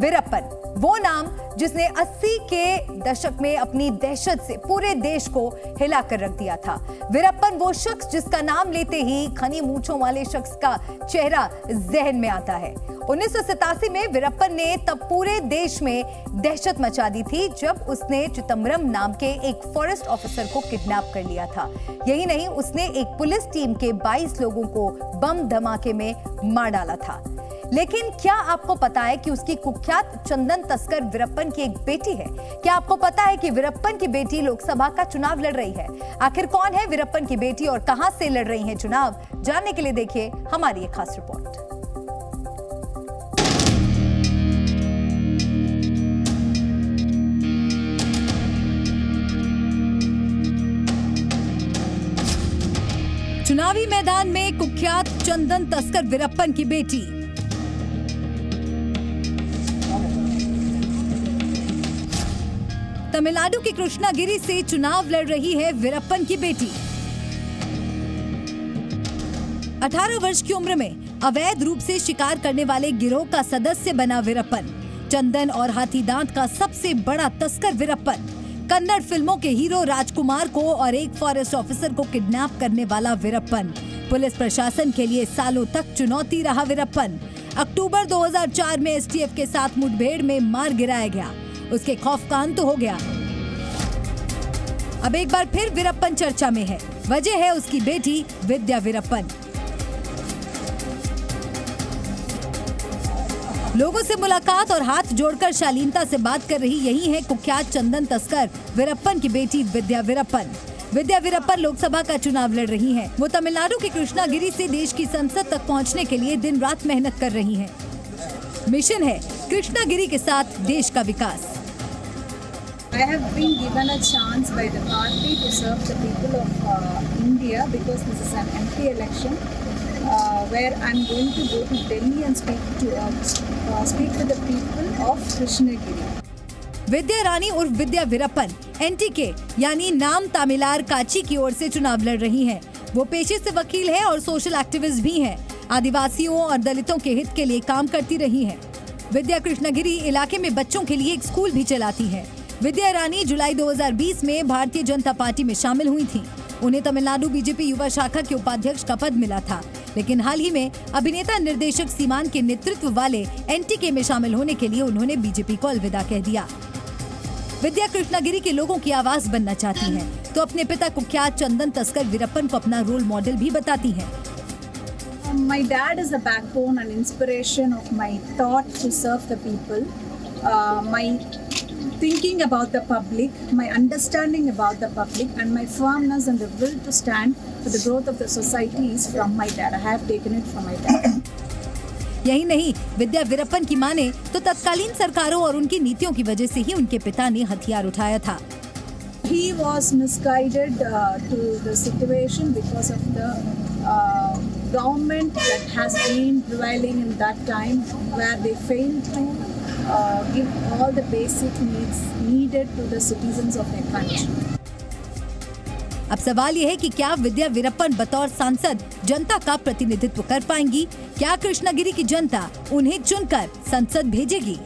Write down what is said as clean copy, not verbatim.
वीरप्पन, वो नाम जिसने 80 के दशक में अपनी दहशत से पूरे देश को हिला कर रख दिया था। वीरप्पन वो शख्स जिसका नाम लेते ही घनी मूंछों वाले शख्स का चेहरा जहन में आता है। 1987 में वीरप्पन ने तब पूरे देश में दहशत मचा दी थी जब उसने चिदंबरम नाम के एक फॉरेस्ट ऑफिसर को किडनैप कर लिया था। यही नहीं, उसने एक पुलिस टीम के 22 लोगों को बम धमाके में मार डाला था। लेकिन क्या आपको पता है कि उसकी कुख्यात चंदन तस्कर वीरप्पन की एक बेटी है? क्या आपको पता है कि वीरप्पन की बेटी लोकसभा का चुनाव लड़ रही है? आखिर कौन है वीरप्पन की बेटी और कहां से लड़ रही है चुनाव? जानने के लिए देखिए हमारी एक खास रिपोर्ट। चुनावी मैदान में कुख्यात चंदन तस्कर वीरप्पन की बेटी। तमिलनाडु के कृष्णागिरी से चुनाव लड़ रही है वीरप्पन की बेटी। 18 वर्ष की उम्र में अवैध रूप से शिकार करने वाले गिरोह का सदस्य बना वीरप्पन। चंदन और हाथीदांत का सबसे बड़ा तस्कर वीरप्पन। कन्नड़ फिल्मों के हीरो राजकुमार को और एक फॉरेस्ट ऑफिसर को किडनैप करने वाला वीरप्पन। पुलिस प्रशासन के लिए सालों तक चुनौती रहा वीरप्पन। अक्टूबर 2004 में एसटीएफ के साथ मुठभेड़ में मार गिराया गया। उसके खौफ का अंत हो गया। अब एक बार फिर वीरप्पन चर्चा में है। वजह है उसकी बेटी विद्या वीरप्पन। लोगों से मुलाकात और हाथ जोड़कर शालीनता से बात कर रही यही है कुख्यात चंदन तस्कर वीरप्पन की बेटी विद्या वीरप्पन। विद्या वीरप्पन लोकसभा का चुनाव लड़ रही हैं। वो तमिलनाडु के कृष्णागिरी से देश की संसद तक पहुंचने के लिए दिन रात मेहनत कर रही हैं। मिशन है कृष्णागिरी के साथ देश का विकास। I have been given a chance by the party to serve the people of India because this is an MP election where I'm going to go to Delhi and speak to the people of Krishnagiri. विद्या रानी उर्फ विद्या Veerappan NTK यानी नाम तमिलार काची की ओर से चुनाव लड़ रही हैं। वो पेशे से वकील है और सोशल एक्टिविस्ट भी हैं। आदिवासियों और दलितों के हित के लिए काम करती रही हैं। विद्या कृष्णागिरी इलाके में बच्चों के लिए एक स्कूल भी चलाती है। विद्या रानी जुलाई 2020 में भारतीय जनता पार्टी में शामिल हुई थी। उन्हें तमिलनाडु बीजेपी युवा शाखा के उपाध्यक्ष का पद मिला था, लेकिन हाल ही में अभिनेता निर्देशक सीमान के नेतृत्व वाले एनटीके में शामिल होने के लिए उन्होंने बीजेपी को अलविदा कह दिया। विद्या कृष्णागिरी के लोगों की आवाज बनना चाहती हैं, तो अपने पिता कुख्यात चंदन तस्कर वीरप्पन को अपना रोल मॉडल भी बताती हैं। My dad is the backbone and inspiration of my thought to serve the people. My thinking about the public, my understanding about the public, and my firmness and the will to stand for the growth of the society is from my dad. I have taken it from my dad. यही नहीं, विद्या वीरप्पन की माने तो तत्कालीन सरकारों और उनकी नीतियों की वजह से ही उनके पिता ने हथियार उठाया था। He was misguided to the situation because of the government that has been prevailing in that time, where they failed to give all the basic needs needed to the citizens of their country. अब सवाल यह है कि क्या विद्या वीरप्पन बतौर सांसद जनता का प्रतिनिधित्व कर पाएंगी? क्या कृष्णागिरी की जनता उन्हें चुनकर संसद भेजेगी?